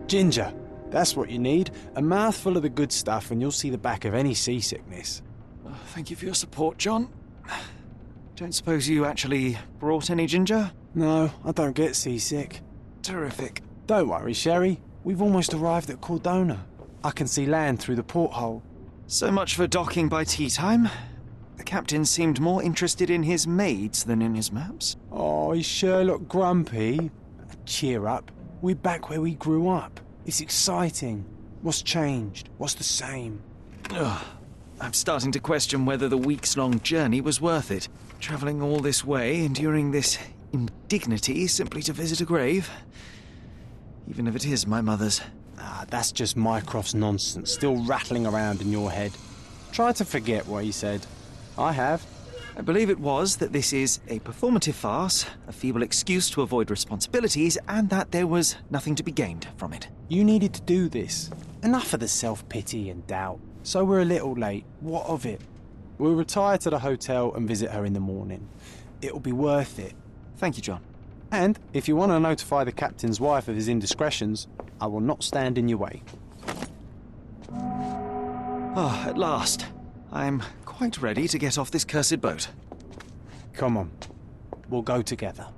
Ginger, that's what you need. A mouthful of the good stuff and you'll see the back of any seasickness. Oh, thank you for your support, John. Don't suppose you actually brought any ginger? No, I don't get seasick. Terrific. Don't worry, Sherry. We've almost arrived at Cordona. I can see land through the porthole. So much for docking by tea time. The captain seemed more interested in his maids than in his maps. Oh, is Sherlock grumpy? Cheer up. We're back where we grew up. It's exciting. What's changed? What's the same? Ugh. I'm starting to question whether the weeks-long journey was worth it. Travelling all this way, enduring this indignity simply to visit a grave. Even if it is my mother's. Ah, that's just Mycroft's nonsense, still rattling around in your head. Try to forget what he said. I have. I believe it was that this is a performative farce, a feeble excuse to avoid responsibilities, and that there was nothing to be gained from it. You needed to do this. Enough of the self-pity and doubt. So we're a little late. What of it? We'll retire to the hotel and visit her in the morning. It'll be worth it. Thank you, John. And if you want to notify the captain's wife of his indiscretions, I will not stand in your way. Ah, at last. I'm quite ready to get off this cursed boat. Come on. We'll go together.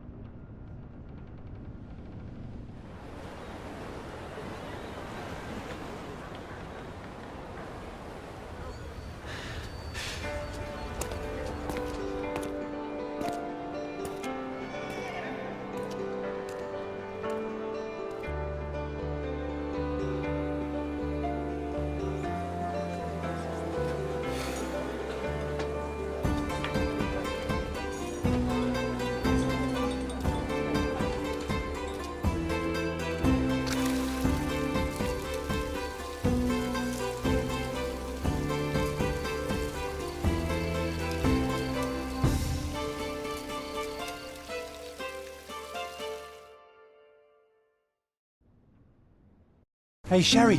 Hey, Sherry,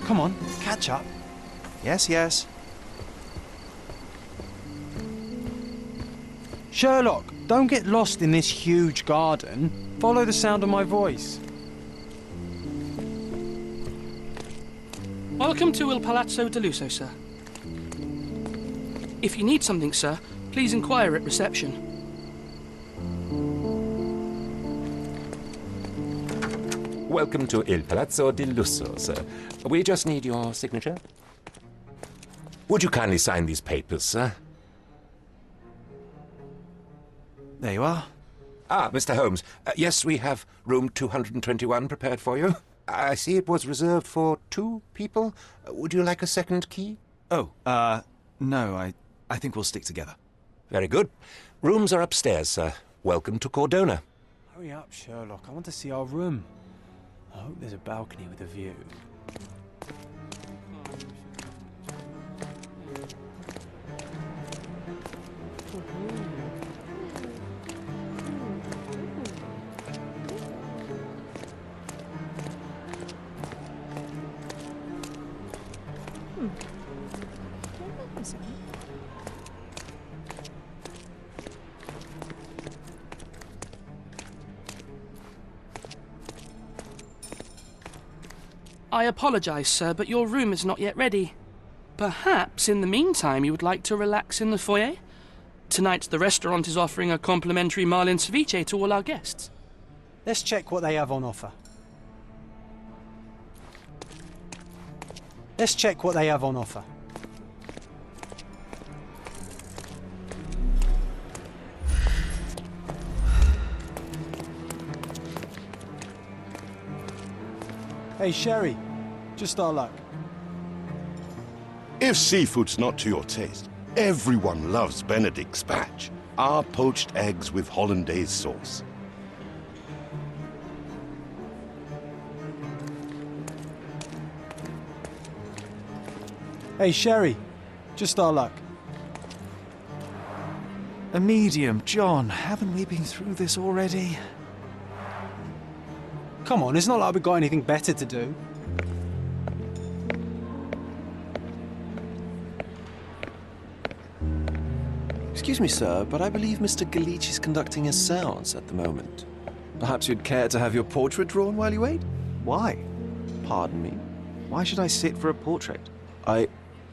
come on, catch up. Yes, yes. Sherlock, don't get lost in this huge garden. Follow the sound of my voice. Welcome to Il Palazzo de Lusso, sir. If you need something, sir, please inquire at reception. Welcome to Il Palazzo di Lusso, sir. We just need your signature. Would you kindly sign these papers, sir? There you are. Ah, Mr. Holmes. Yes, we have room 221 prepared for you. I see it was reserved for 2 people. Would you like a second key? Oh, no, I think we'll stick together. Very good. Rooms are upstairs, sir. Welcome to Cordona. Hurry up, Sherlock. I want to see our room. I hope there's a balcony with a view. I apologise, sir, but your room is not yet ready. Perhaps, in the meantime, you would like to relax in the foyer? Tonight, the restaurant is offering a complimentary marlin ceviche to all our guests. Let's check what they have on offer. Let's check what they have on offer. Hey, Sherry, just our luck. If seafood's not to your taste, everyone loves Benedict's batch, our poached eggs with hollandaise sauce. Hey, Sherry. Just our luck. A medium, John. Haven't we been through this already? Come on, it's not like we've got anything better to do. Excuse me, sir, but I believe Mr. Galich is conducting a seance at the moment. Perhaps you'd care to have your portrait drawn while you wait? Why? Pardon me? Why should I sit for a portrait?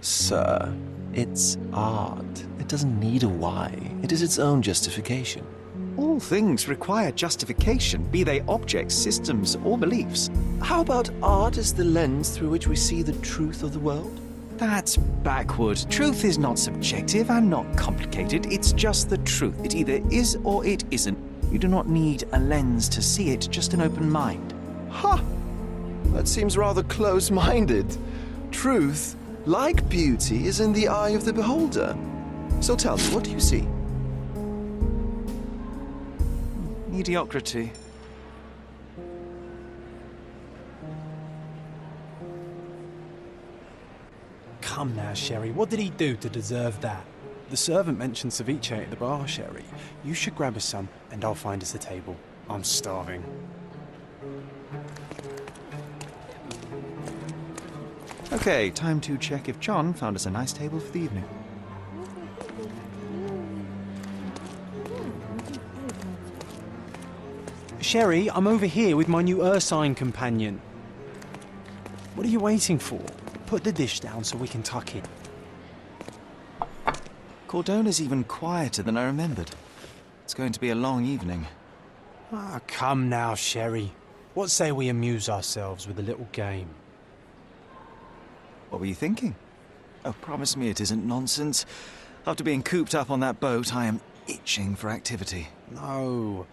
Sir, it's art. It doesn't need a why. It is its own justification. All things require justification, be they objects, systems, or beliefs. How about art as the lens through which we see the truth of the world? That's backward. Truth is not subjective and not complicated. It's just the truth. It either is or it isn't. You do not need a lens to see it, just an open mind. Ha! That seems rather close-minded. Truth, like beauty, is in the eye of the beholder. So tell me, what do you see? Mediocrity. Come now, Sherry. What did he do to deserve that? The servant mentioned ceviche at the bar, Sherry. You should grab us some, and I'll find us a table. I'm starving. Okay, time to check if John found us a nice table for the evening. Sherry, I'm over here with my new Ursine companion. What are you waiting for? Put the dish down so we can tuck in. Cordona's even quieter than I remembered. It's going to be a long evening. Ah, come now, Sherry. What say we amuse ourselves with a little game? What were you thinking? Oh, promise me it isn't nonsense. After being cooped up on that boat, I am itching for activity. No.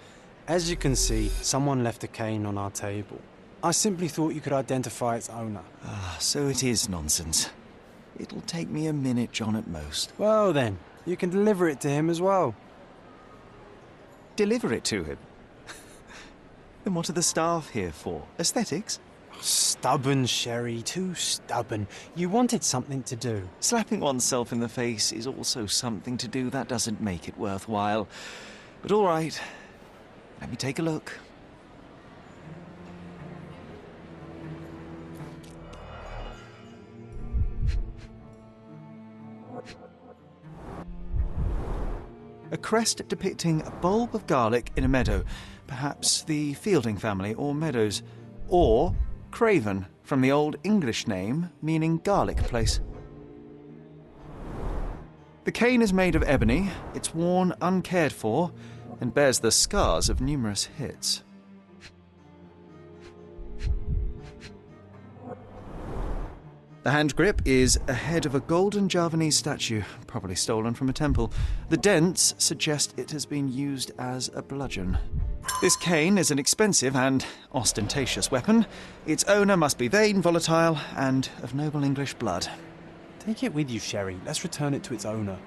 As you can see, someone left a cane on our table. I simply thought you could identify its owner. Ah, so it is nonsense. It'll take me a minute, John, at most. Well then, you can deliver it to him as well. Deliver it to him? Then what are the staff here for? Aesthetics? Stubborn, Sherry, too stubborn. You wanted something to do. Slapping oneself in the face is also something to do. That doesn't make it worthwhile. But all right, let me take a look. A crest depicting a bulb of garlic in a meadow. Perhaps the Fielding family or Meadows. Or Craven, from the Old English name meaning garlic place. The cane is made of ebony, it's worn uncared for, and bears the scars of numerous hits. The hand grip is a head of a golden Javanese statue, probably stolen from a temple. The dents suggest it has been used as a bludgeon. This cane is an expensive and ostentatious weapon. Its owner must be vain, volatile, and of noble English blood. Take it with you, Sherry. Let's return it to its owner.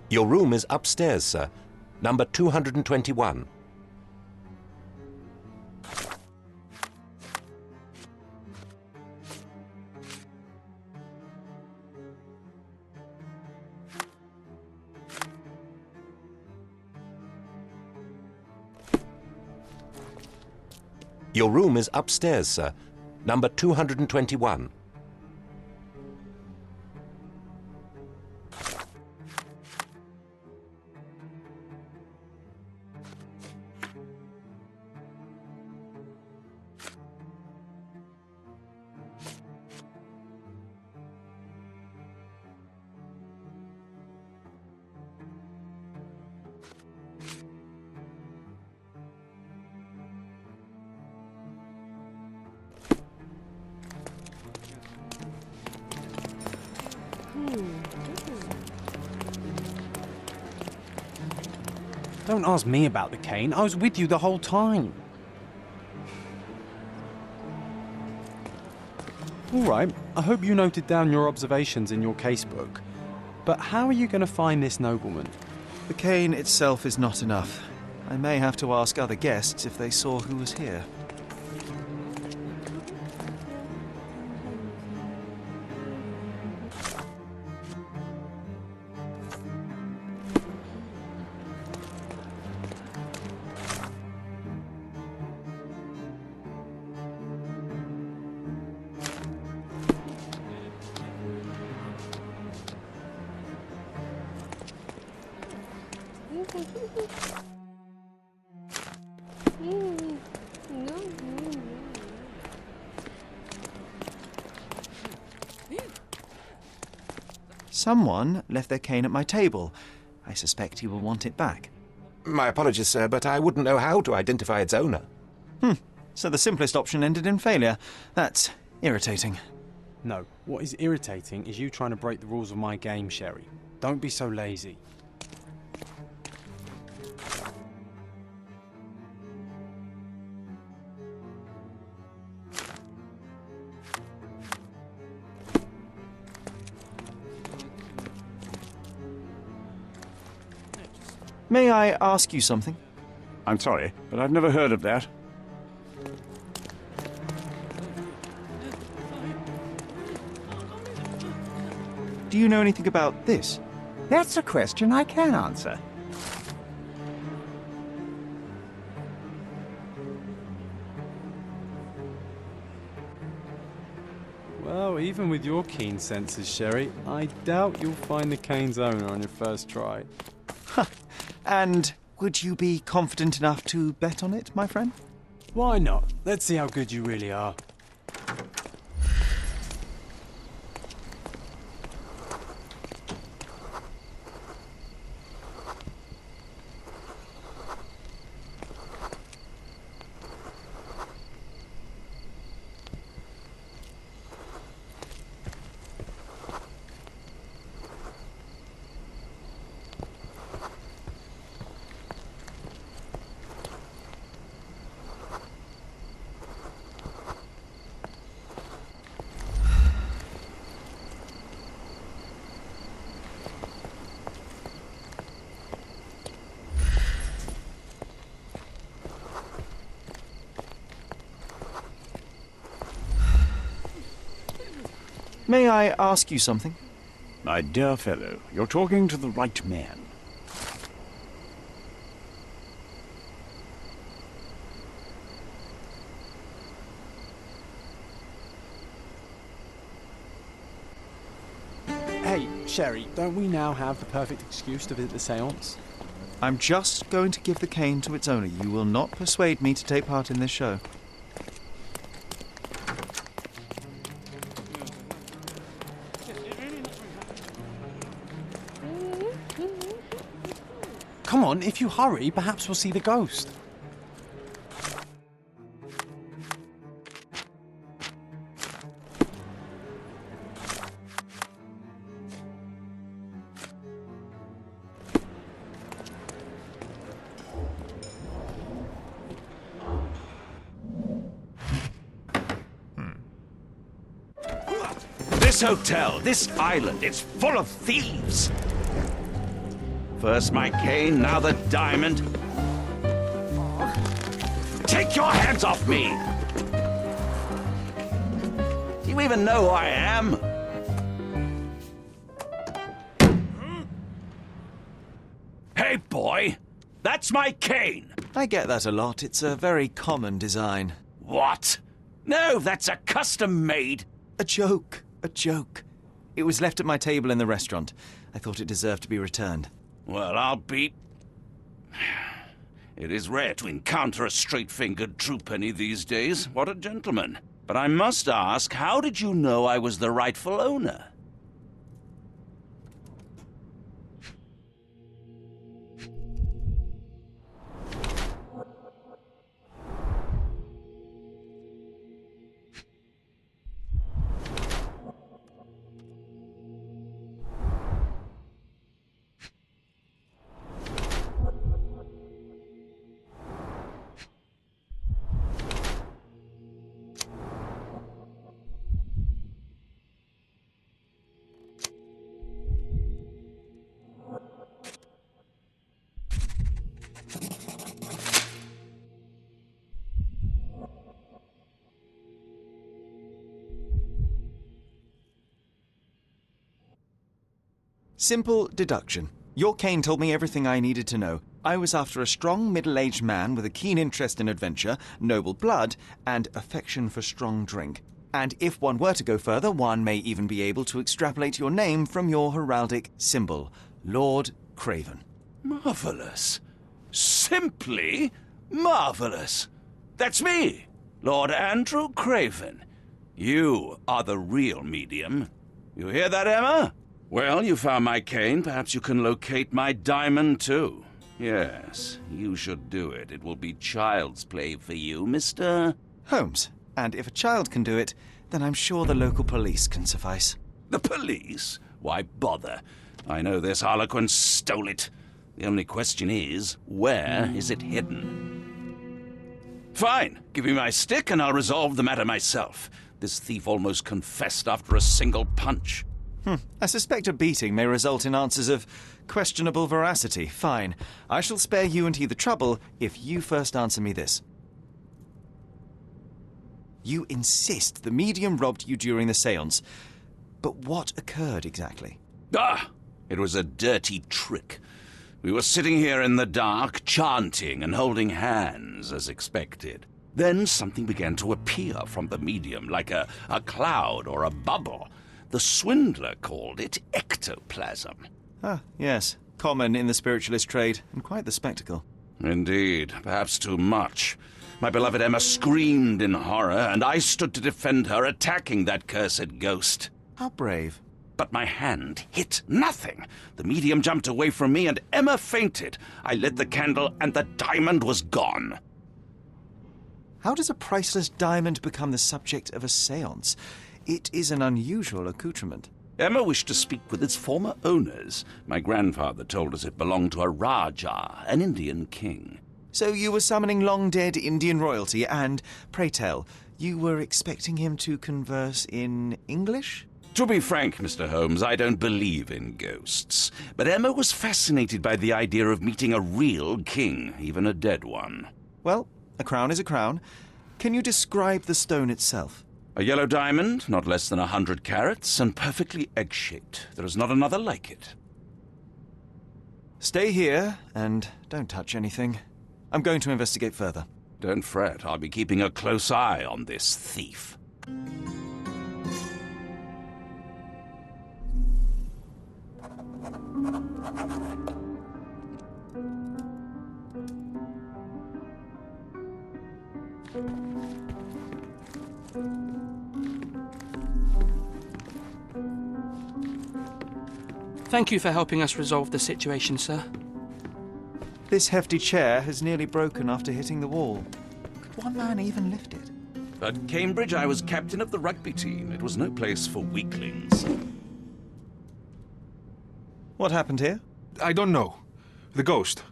Your room is upstairs, sir. Number 221. Your room is upstairs, sir. Number 221. Don't ask me about the cane. I was with you the whole time. All right, I hope you noted down your observations in your casebook. But how are you going to find this nobleman? The cane itself is not enough. I may have to ask other guests if they saw who was here. Someone left their cane at my table. I suspect he will want it back. My apologies, sir, but I wouldn't know how to identify its owner. So the simplest option ended in failure. That's irritating. No, what is irritating is you trying to break the rules of my game, Sherry. Don't be so lazy. May I ask you something? I'm sorry, but I've never heard of that. Do you know anything about this? That's a question I can answer. Well, even with your keen senses, Sherry, I doubt you'll find the cane's owner on your first try. And would you be confident enough to bet on it, my friend? Why not? Let's see how good you really are. May I ask you something? My dear fellow, you're talking to the right man. Hey, Sherry, don't we now have the perfect excuse to visit the seance? I'm just going to give the cane to its owner. You will not persuade me to take part in this show. Come on, if you hurry, perhaps we'll see the ghost. This hotel, this island, it's full of thieves. First my cane, now the diamond. Take your hands off me! Do you even know who I am? Hey, boy! That's my cane! I get that a lot. It's a very common design. What? No, that's a custom-made. A joke. A joke. It was left at my table in the restaurant. I thought it deserved to be returned. Well, I'll be... It is rare to encounter a straight-fingered true penny these days. What a gentleman. But I must ask, how did you know I was the rightful owner? Simple deduction. Your cane told me everything I needed to know. I was after a strong middle-aged man with a keen interest in adventure, noble blood, and affection for strong drink. And if one were to go further, one may even be able to extrapolate your name from your heraldic symbol, Lord Craven. Marvelous. Simply marvelous. That's me, Lord Andrew Craven. You are the real medium. You hear that, Emma? Well, you found my cane. Perhaps you can locate my diamond, too. Yes, you should do it. It will be child's play for you, Mr. Holmes. And if a child can do it, then I'm sure the local police can suffice. The police? Why bother? I know this harlequin stole it. The only question is, where is it hidden? Fine. Give me my stick and I'll resolve the matter myself. This thief almost confessed after a single punch. I suspect a beating may result in answers of questionable veracity. Fine. I shall spare you and he the trouble if you first answer me this. You insist the medium robbed you during the seance. But what occurred exactly? It was a dirty trick. We were sitting here in the dark, chanting and holding hands, as expected. Then something began to appear from the medium, like a cloud or a bubble. The swindler called it ectoplasm. Ah, yes. Common in the spiritualist trade, and quite the spectacle. Indeed, perhaps too much. My beloved Emma screamed in horror, and I stood to defend her, attacking that cursed ghost. How brave. But my hand hit nothing. The medium jumped away from me, and Emma fainted. I lit the candle, and the diamond was gone. How does a priceless diamond become the subject of a seance? It is an unusual accoutrement. Emma wished to speak with its former owners. My grandfather told us it belonged to a Rajah, an Indian king. So you were summoning long-dead Indian royalty, and, pray tell, you were expecting him to converse in English? To be frank, Mr. Holmes, I don't believe in ghosts. But Emma was fascinated by the idea of meeting a real king, even a dead one. Well, a crown is a crown. Can you describe the stone itself? A yellow diamond, not less than 100 carats, and perfectly egg-shaped. There is not another like it. Stay here, and don't touch anything. I'm going to investigate further. Don't fret, I'll be keeping a close eye on this thief. Thank you for helping us resolve the situation, sir. This hefty chair has nearly broken after hitting the wall. Could one man even lift it? At Cambridge, I was captain of the rugby team. It was no place for weaklings. What happened here? I don't know. The ghost.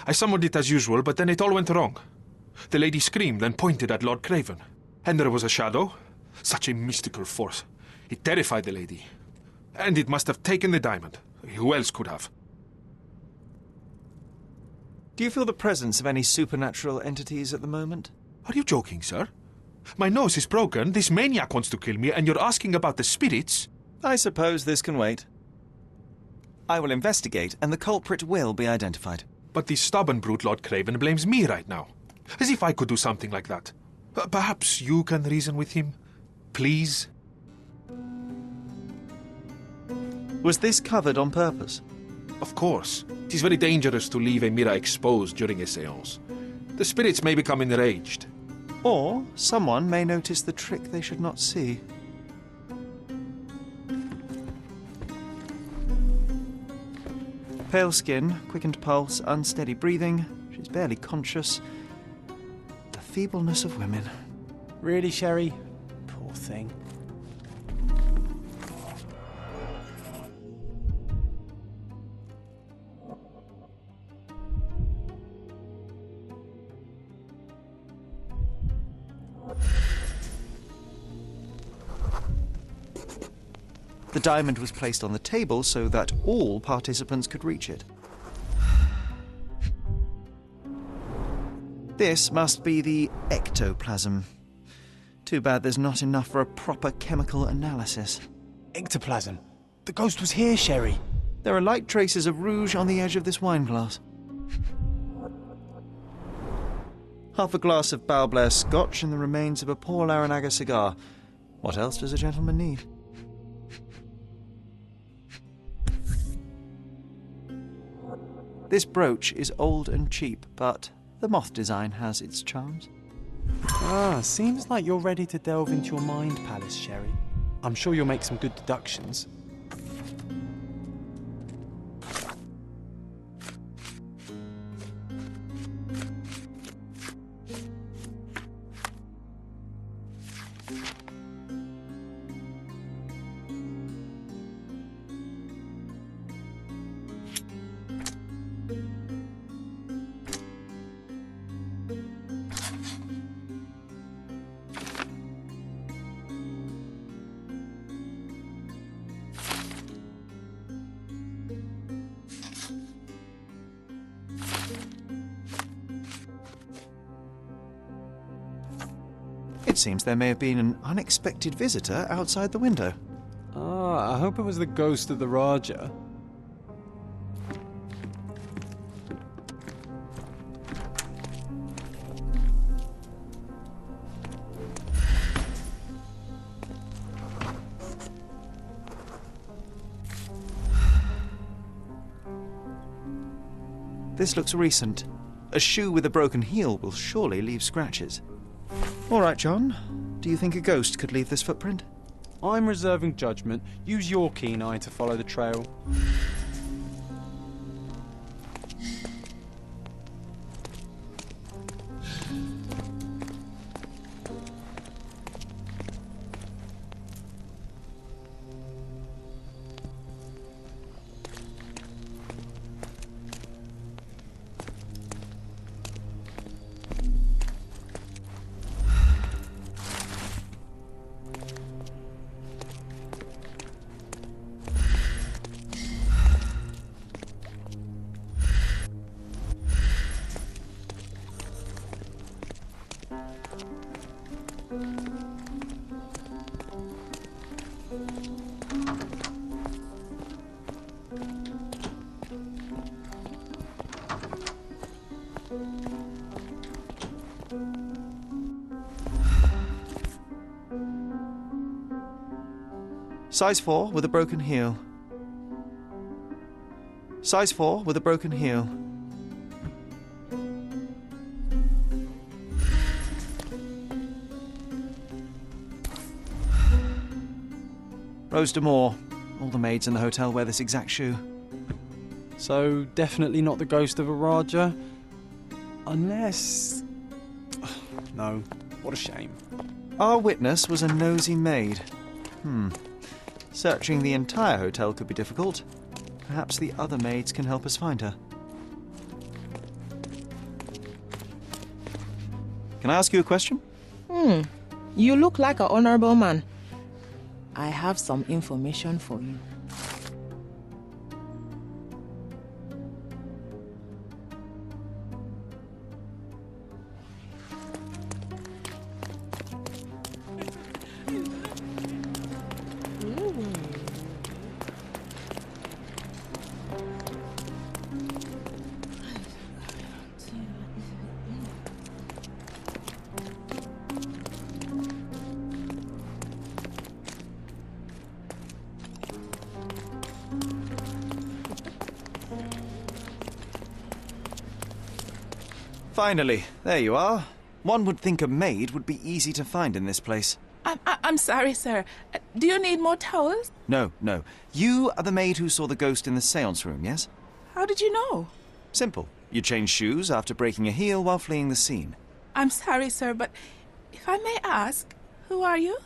I summoned it as usual, but then it all went wrong. The lady screamed and pointed at Lord Craven. And there was a shadow. Such a mystical force. It terrified the lady. And it must have taken the diamond. Who else could have? Do you feel the presence of any supernatural entities at the moment? Are you joking, sir? My nose is broken, this maniac wants to kill me, and you're asking about the spirits? I suppose this can wait. I will investigate, and the culprit will be identified. But the stubborn brute Lord Craven blames me right now. As if I could do something like that. Perhaps you can reason with him? Please? Was this covered on purpose? Of course. It is very dangerous to leave a mirror exposed during a seance. The spirits may become enraged. Or someone may notice the trick they should not see. Pale skin, quickened pulse, unsteady breathing. She's barely conscious. The feebleness of women. Really, Sherry? Poor thing. The diamond was placed on the table so that all participants could reach it. This must be the ectoplasm. Too bad there's not enough for a proper chemical analysis. Ectoplasm. The ghost was here, Sherry. There are light traces of rouge on the edge of this wine glass. Half a glass of Balblair Scotch and the remains of a Paul Aranaga cigar. What else does a gentleman need? This brooch is old and cheap, but the moth design has its charms. Ah, seems like you're ready to delve into your mind palace, Sherry. I'm sure you'll make some good deductions. It seems there may have been an unexpected visitor outside the window. Ah, I hope it was the ghost of the Raja. This looks recent. A shoe with a broken heel will surely leave scratches. All right, John. Do you think a ghost could leave this footprint? I'm reserving judgment. Use your keen eye to follow the trail. Size 4 with a broken heel. Size 4 with a broken heel. Rose D'Amour. All the maids in the hotel wear this exact shoe. So, definitely not the ghost of a Raja? Unless... No, what a shame. Our witness was a nosy maid. Searching the entire hotel could be difficult. Perhaps the other maids can help us find her. Can I ask you a question? You look like an honorable man. I have some information for you. Finally, there you are. One would think a maid would be easy to find in this place. I'm sorry, sir. Do you need more towels? No. You are the maid who saw the ghost in the seance room, yes? How did you know? Simple. You changed shoes after breaking a heel while fleeing the scene. I'm sorry, sir, but if I may ask, who are you?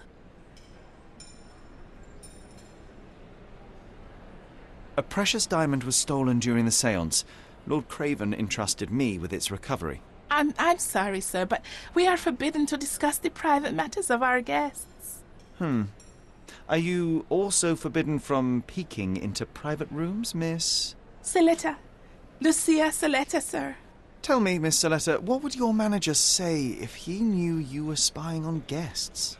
A precious diamond was stolen during the seance. Lord Craven entrusted me with its recovery. I'm sorry, sir, but we are forbidden to discuss the private matters of our guests. Are you also forbidden from peeking into private rooms, Miss? Saletta. Lucia Saletta, sir. Tell me, Miss Saletta, what would your manager say if he knew you were spying on guests?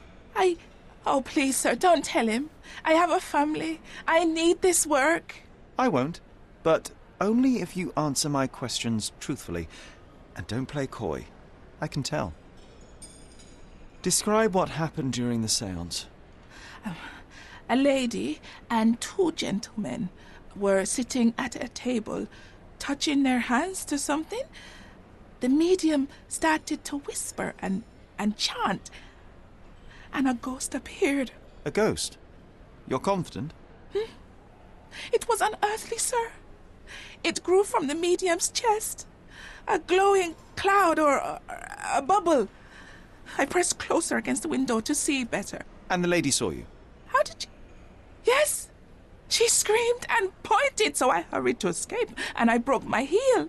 Oh, please, sir, don't tell him. I have a family. I need this work. I won't, but only if you answer my questions truthfully. And don't play coy. I can tell. Describe what happened during the seance. A lady and two gentlemen were sitting at a table, touching their hands to something. The medium started to whisper and chant, and a ghost appeared. A ghost? You're confident? It was unearthly, sir. It grew from the medium's chest. A glowing cloud or a bubble. I pressed closer against the window to see better. And the lady saw you? How did she? Yes. She screamed and pointed, so I hurried to escape, and I broke my heel.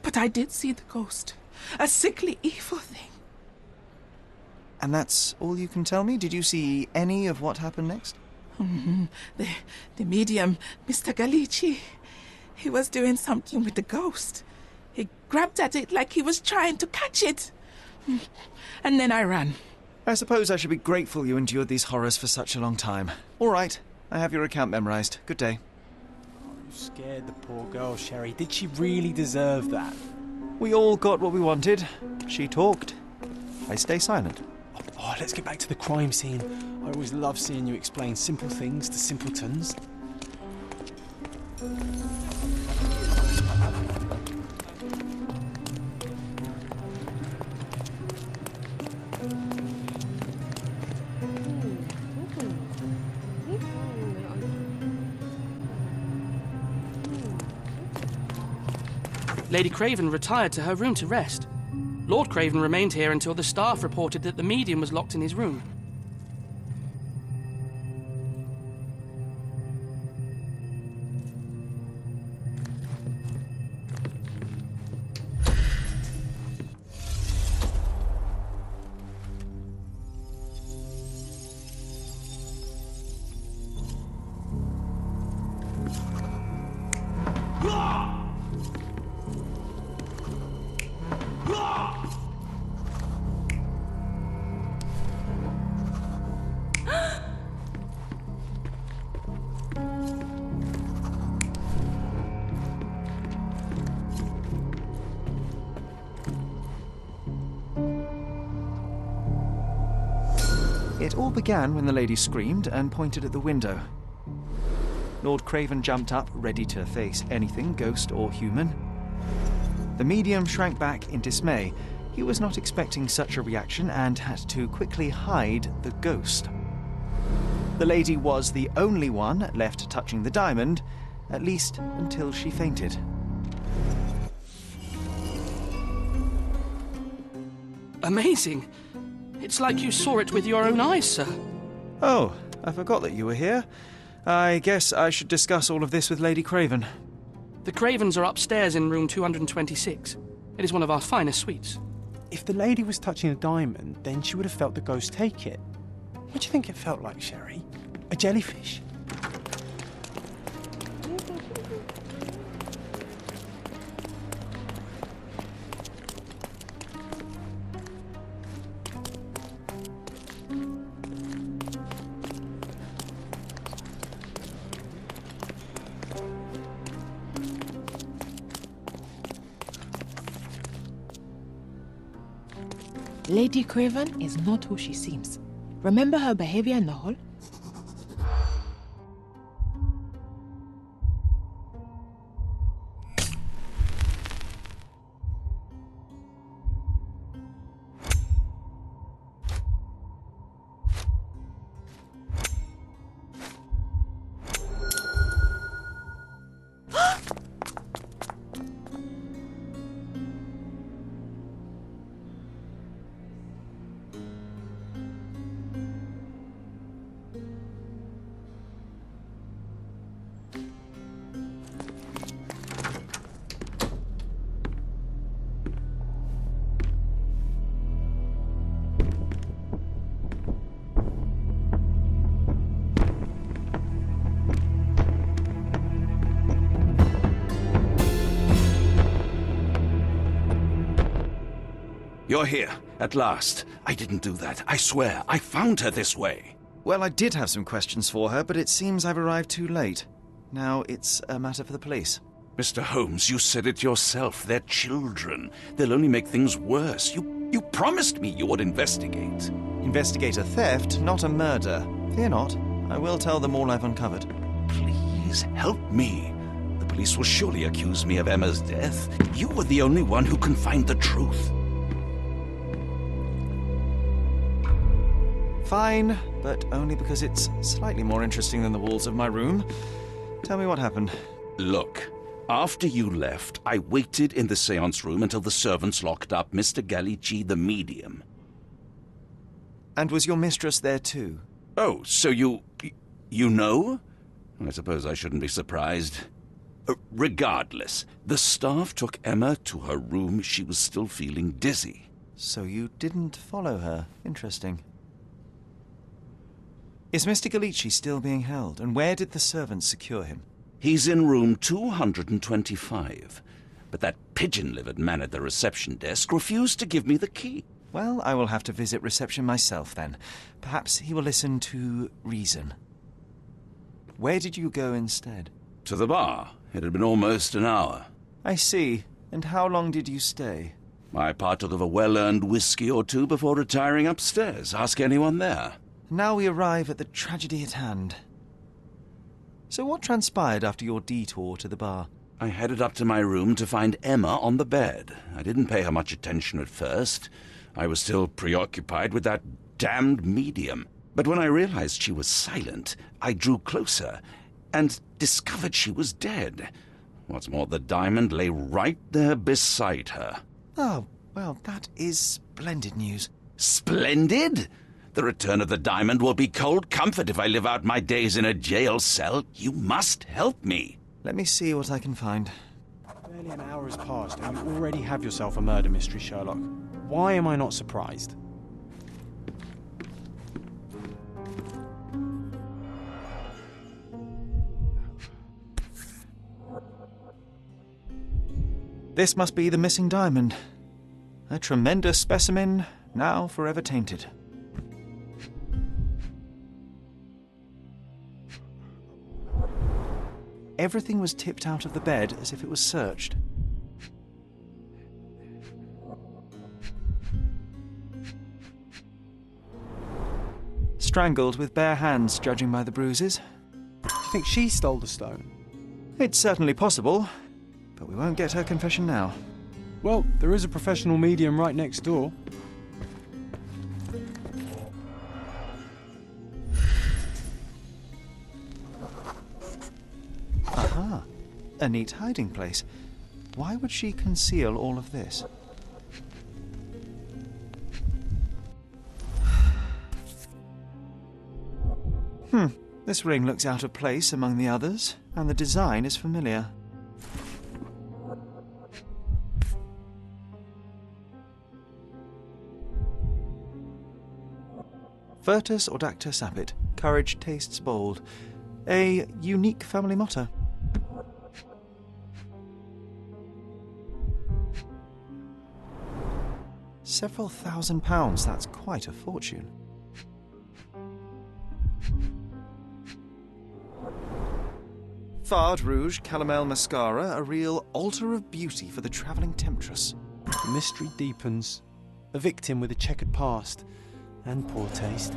But I did see the ghost. A sickly, evil thing. And that's all you can tell me? Did you see any of what happened next? The medium, Mr. Galici, he was doing something with the ghost. He grabbed at it like he was trying to catch it. And then I ran. I suppose I should be grateful you endured these horrors for such a long time. All right, I have your account memorized. Good day. You scared the poor girl, Sherry. Did she really deserve that? We all got what we wanted. She talked. I stay silent. Oh, let's get back to the crime scene. I always love seeing you explain simple things to simpletons. Lady Craven retired to her room to rest. Lord Craven remained here until the staff reported that the medium was locked in his room. It all began when the lady screamed and pointed at the window. Lord Craven jumped up, ready to face anything, ghost or human. The medium shrank back in dismay. He was not expecting such a reaction and had to quickly hide the ghost. The lady was the only one left touching the diamond, at least until she fainted. Amazing. It's like you saw it with your own eyes, sir. Oh, I forgot that you were here. I guess I should discuss all of this with Lady Craven. The Cravens are upstairs in room 226. It is one of our finest suites. If the lady was touching a diamond, then she would have felt the ghost take it. What do you think it felt like, Sherry? A jellyfish? Lady Craven is not who she seems. Remember her behavior in the hall? You're here, at last. I didn't do that. I swear, I found her this way. Well, I did have some questions for her, but it seems I've arrived too late. Now it's a matter for the police. Mr. Holmes, you said it yourself. They're children. They'll only make things worse. You promised me you would investigate. Investigate a theft, not a murder. Fear not. I will tell them all I've uncovered. Please help me. The police will surely accuse me of Emma's death. You were the only one who can find the truth. Fine, but only because it's slightly more interesting than the walls of my room. Tell me what happened. Look, after you left, I waited in the seance room until the servants locked up Mr. Gallici, the medium. And was your mistress there too? Oh, so you know? I suppose I shouldn't be surprised. Regardless, the staff took Emma to her room. She was still feeling dizzy. So you didn't follow her. Interesting. Is Mr. Gallici still being held? And where did the servants secure him? He's in room 225. But that pigeon-livered man at the reception desk refused to give me the key. Well, I will have to visit reception myself then. Perhaps he will listen to reason. Where did you go instead? To the bar. It had been almost an hour. I see. And how long did you stay? I partook of a well-earned whiskey or two before retiring upstairs. Ask anyone there. Now we arrive at the tragedy at hand. So what transpired after your detour to the bar? I headed up to my room to find Emma on the bed. I didn't pay her much attention at first. I was still preoccupied with that damned medium. But when I realized she was silent, I drew closer and discovered she was dead. What's more, the diamond lay right there beside her. Oh, well, that is splendid news. Splendid? The return of the diamond will be cold comfort if I live out my days in a jail cell. You must help me. Let me see what I can find. Barely an hour has passed and you already have yourself a murder mystery, Sherlock. Why am I not surprised? This must be the missing diamond. A tremendous specimen, now forever tainted. Everything was tipped out of the bed as if it was searched. Strangled with bare hands, judging by the bruises. Do you think she stole the stone? It's certainly possible, but we won't get her confession now. Well, there is a professional medium right next door. Aha, a neat hiding place. Why would she conceal all of this? This ring looks out of place among the others, and the design is familiar. Virtus audacta sapit. Courage tastes bold. A unique family motto. Several £1,000s, that's quite a fortune. Fard Rouge Calomel Mascara, a real altar of beauty for the travelling temptress. The mystery deepens. A victim with a checkered past and poor taste.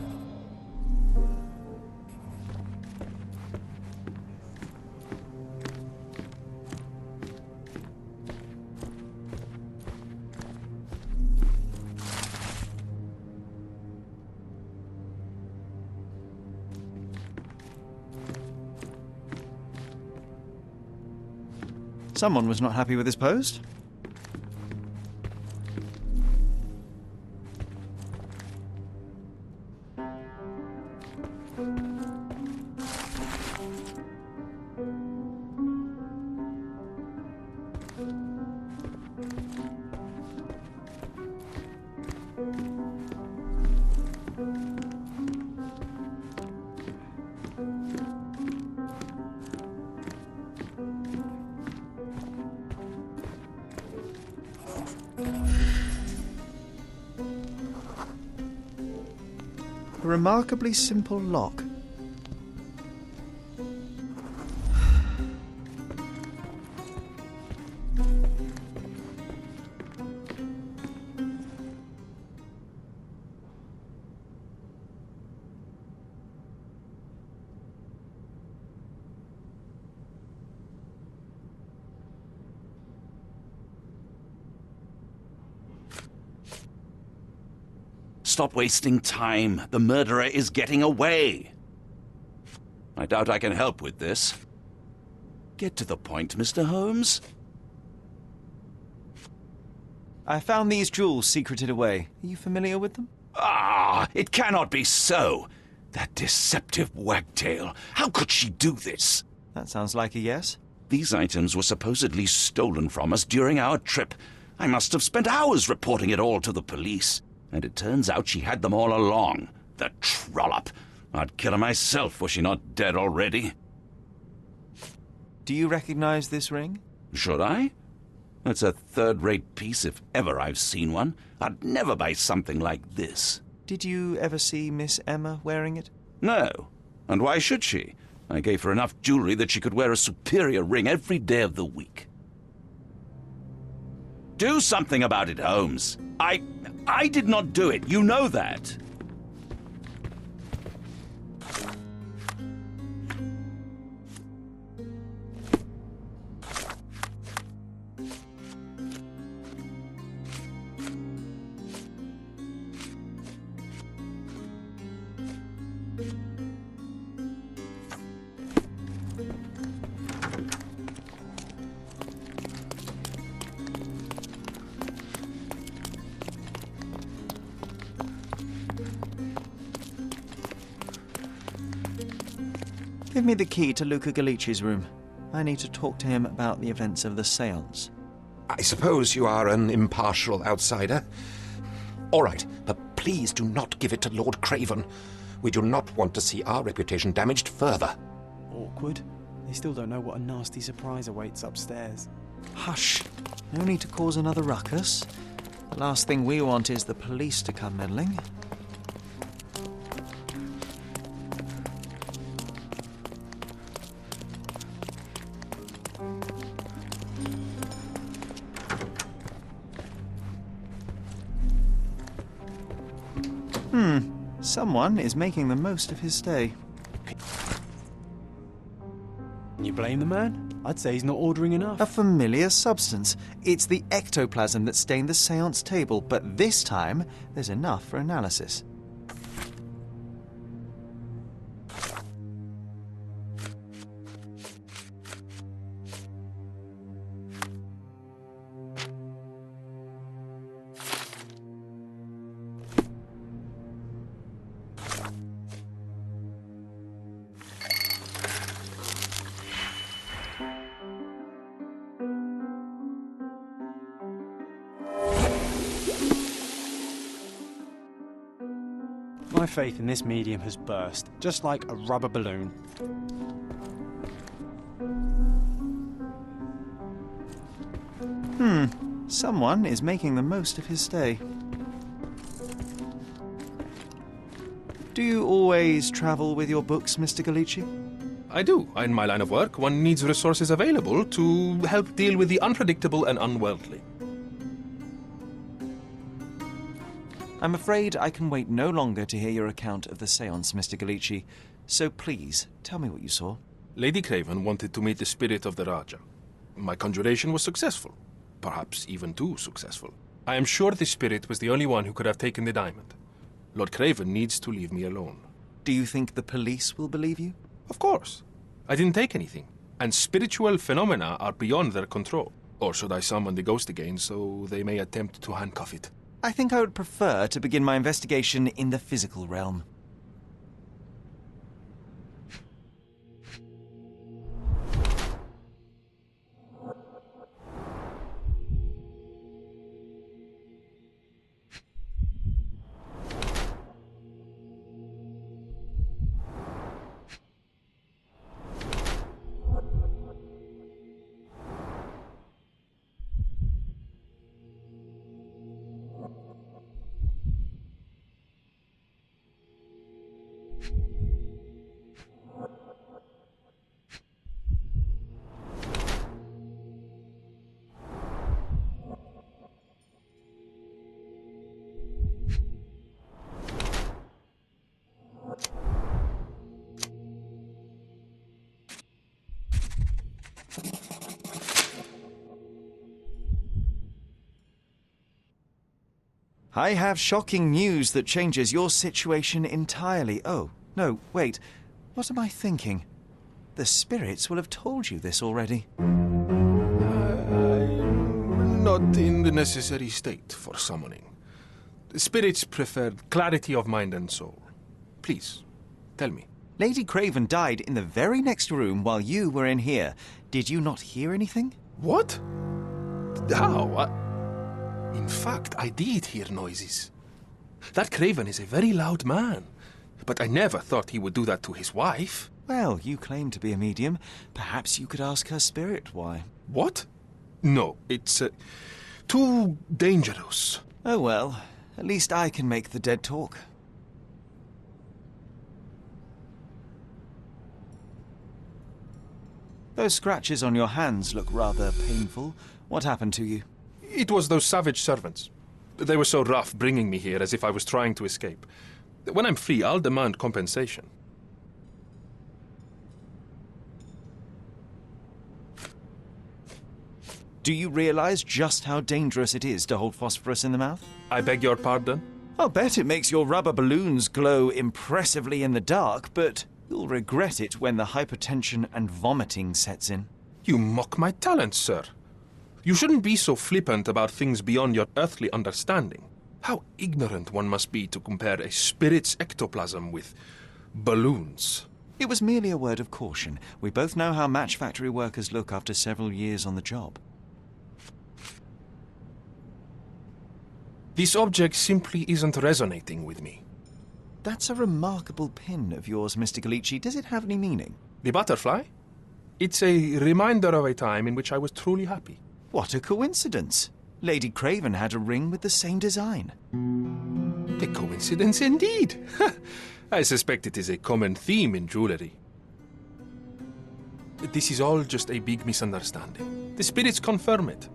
Someone was not happy with his post. A remarkably simple lock. Stop wasting time. The murderer is getting away. I doubt I can help with this. Get to the point, Mr. Holmes. I found these jewels secreted away. Are you familiar with them? Ah, it cannot be so. That deceptive wagtail. How could she do this? That sounds like a yes. These items were supposedly stolen from us during our trip. I must have spent hours reporting it all to the police. And it turns out she had them all along. The trollop. I'd kill her myself, was she not dead already? Do you recognize this ring? Should I? It's a third-rate piece if ever I've seen one. I'd never buy something like this. Did you ever see Miss Emma wearing it? No. And why should she? I gave her enough jewelry that she could wear a superior ring every day of the week. Do something about it, Holmes. I did not do it. You know that. Give me the key to Luca Galici's room. I need to talk to him about the events of the seance. I suppose you are an impartial outsider. All right, but please do not give it to Lord Craven. We do not want to see our reputation damaged further. Awkward. They still don't know what a nasty surprise awaits upstairs. Hush. No need to cause another ruckus. The last thing we want is the police to come meddling. Someone is making the most of his stay. Can you blame the man? I'd say he's not ordering enough. A familiar substance. It's the ectoplasm that stained the seance table, but this time there's enough for analysis. My faith in this medium has burst, just like a rubber balloon. Someone is making the most of his stay. Do you always travel with your books, Mr. Galici? I do. In my line of work, one needs resources available to help deal with the unpredictable and unworldly. I'm afraid I can wait no longer to hear your account of the seance, Mr. Galici. So please, tell me what you saw. Lady Craven wanted to meet the spirit of the Raja. My conjuration was successful. Perhaps even too successful. I am sure the spirit was the only one who could have taken the diamond. Lord Craven needs to leave me alone. Do you think the police will believe you? Of course. I didn't take anything. And spiritual phenomena are beyond their control. Or should I summon the ghost again so they may attempt to handcuff it? I think I would prefer to begin my investigation in the physical realm. I have shocking news that changes your situation entirely. Oh, no, wait. What am I thinking? The spirits will have told you this already. I'm not in the necessary state for summoning. The spirits preferred clarity of mind and soul. Please, tell me. Lady Craven died in the very next room while you were in here. Did you not hear anything? What? How? In fact, I did hear noises. That Craven is a very loud man, but I never thought he would do that to his wife. Well, you claim to be a medium. Perhaps you could ask her spirit why. What? No, it's too dangerous. Oh well, at least I can make the dead talk. Those scratches on your hands look rather painful. What happened to you? It was those savage servants. They were so rough bringing me here as if I was trying to escape. When I'm free, I'll demand compensation. Do you realize just how dangerous it is to hold phosphorus in the mouth? I beg your pardon? I'll bet it makes your rubber balloons glow impressively in the dark, but you'll regret it when the hypertension and vomiting sets in. You mock my talents, sir. You shouldn't be so flippant about things beyond your earthly understanding. How ignorant one must be to compare a spirit's ectoplasm with balloons. It was merely a word of caution. We both know how match factory workers look after several years on the job. This object simply isn't resonating with me. That's a remarkable pin of yours, Mr. Galici. Does it have any meaning? The butterfly? It's a reminder of a time in which I was truly happy. What a coincidence. Lady Craven had a ring with the same design. A coincidence indeed. I suspect it is a common theme in jewelry. This is all just a big misunderstanding. The spirits confirm it.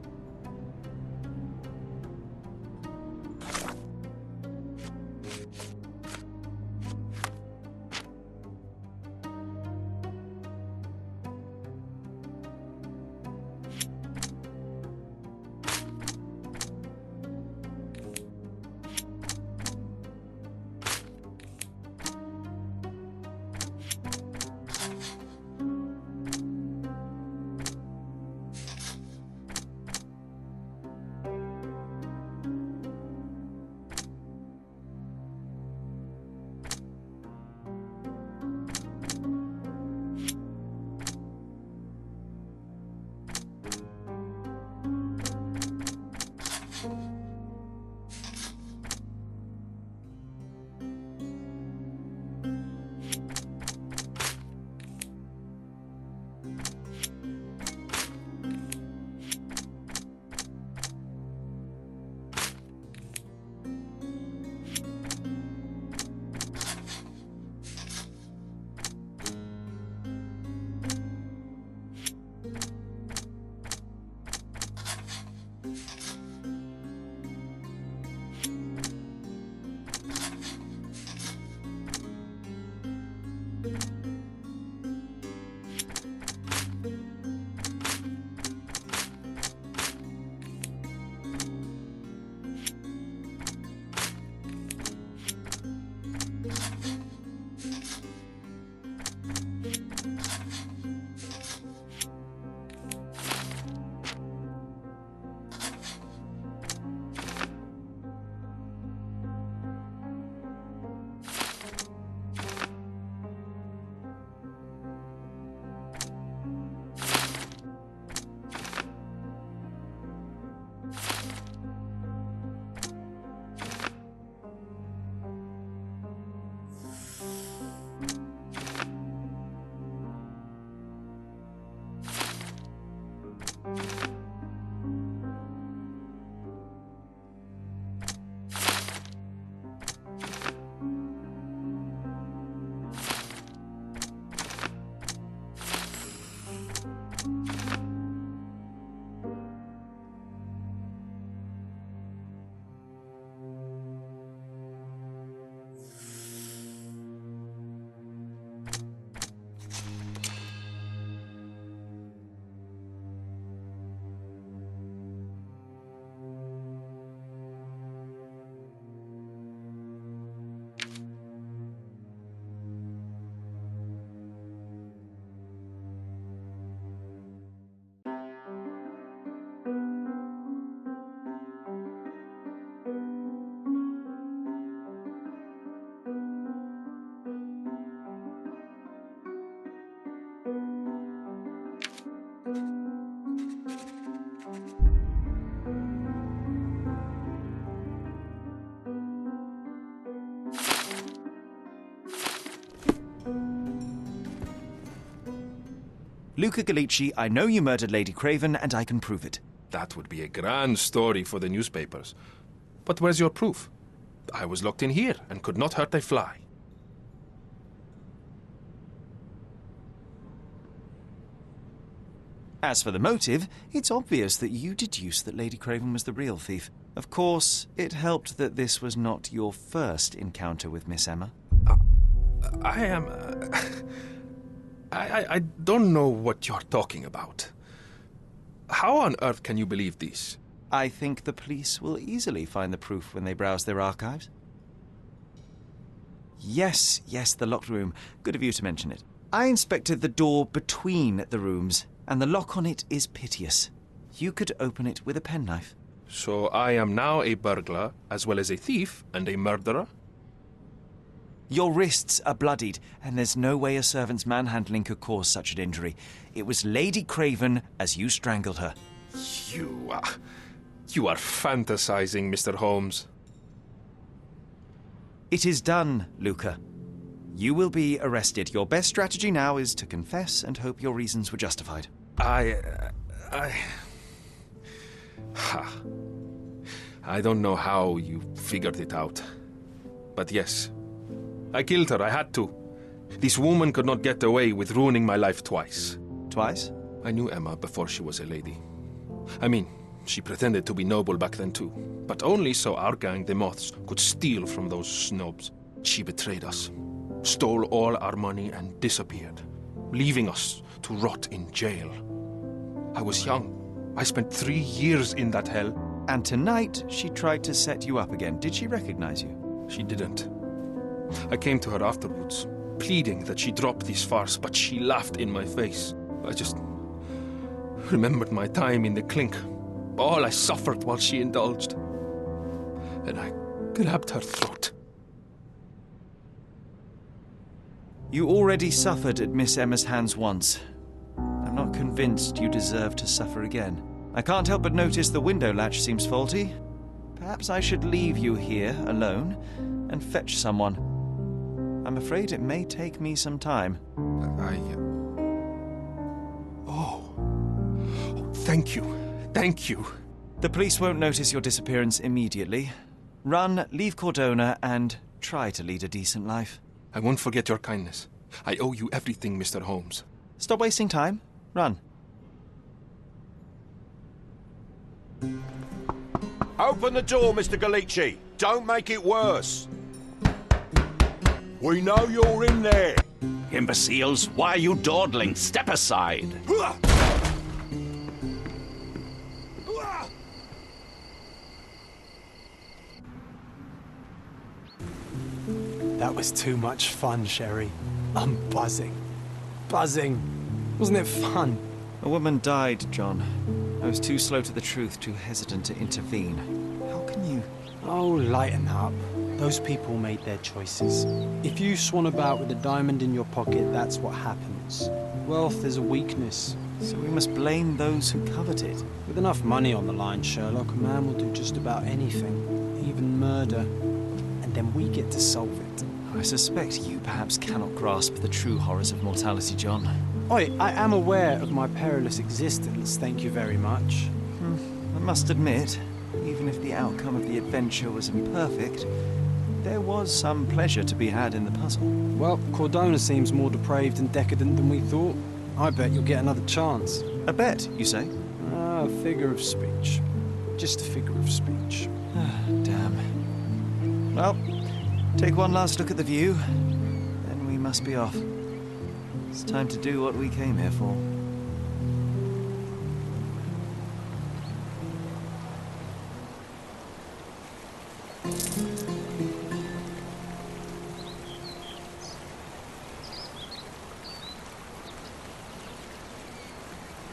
Luca Gallici, I know you murdered Lady Craven, and I can prove it. That would be a grand story for the newspapers. But where's your proof? I was locked in here and could not hurt a fly. As for the motive, it's obvious that you deduced that Lady Craven was the real thief. Of course, it helped that this was not your first encounter with Miss Emma. I don't know what you're talking about. How on earth can you believe this? I think the police will easily find the proof when they browse their archives. Yes, the locked room. Good of you to mention it. I inspected the door between the rooms, and the lock on it is piteous. You could open it with a penknife. So I am now a burglar, as well as a thief and a murderer? Your wrists are bloodied, and there's no way a servant's manhandling could cause such an injury. It was Lady Craven as you strangled her. You are fantasizing, Mr. Holmes. It is done, Luca. You will be arrested. Your best strategy now is to confess and hope your reasons were justified. I don't know how you figured it out. But yes, I killed her. I had to. This woman could not get away with ruining my life twice. Twice? I knew Emma before she was a lady. I mean, she pretended to be noble back then too. But only so our gang, the Moths, could steal from those snobs. She betrayed us, stole all our money and disappeared, leaving us to rot in jail. I was young. I spent 3 years in that hell. And tonight, she tried to set you up again. Did she recognize you? She didn't. I came to her afterwards, pleading that she drop this farce, but she laughed in my face. I just remembered my time in the clink, all I suffered while she indulged. And I grabbed her throat. You already suffered at Miss Emma's hands once. I'm not convinced you deserve to suffer again. I can't help but notice the window latch seems faulty. Perhaps I should leave you here alone and fetch someone. I'm afraid it may take me some time. Thank you. Thank you. The police won't notice your disappearance immediately. Run, leave Cordona, and try to lead a decent life. I won't forget your kindness. I owe you everything, Mr. Holmes. Stop wasting time. Run. Open the door, Mr. Gallici. Don't make it worse. We know you're in there. Imbeciles, why are you dawdling? Step aside. That was too much fun, Sherry. I'm buzzing. Buzzing. Wasn't it fun? A woman died, John. I was too slow to the truth, too hesitant to intervene. How can you... Oh, lighten up. Those people made their choices. If you swan about with a diamond in your pocket, that's what happens. Wealth is a weakness. So we must blame those who covet it. With enough money on the line, Sherlock, a man will do just about anything, even murder. And then we get to solve it. I suspect you perhaps cannot grasp the true horrors of mortality, John. Oi, I am aware of my perilous existence, thank you very much. I must admit, even if the outcome of the adventure was imperfect, there was some pleasure to be had in the puzzle. Well, Cordona seems more depraved and decadent than we thought. I bet you'll get another chance. A bet, you say? A figure of speech. Just a figure of speech. Damn. Well, take one last look at the view, then we must be off. It's time to do what we came here for.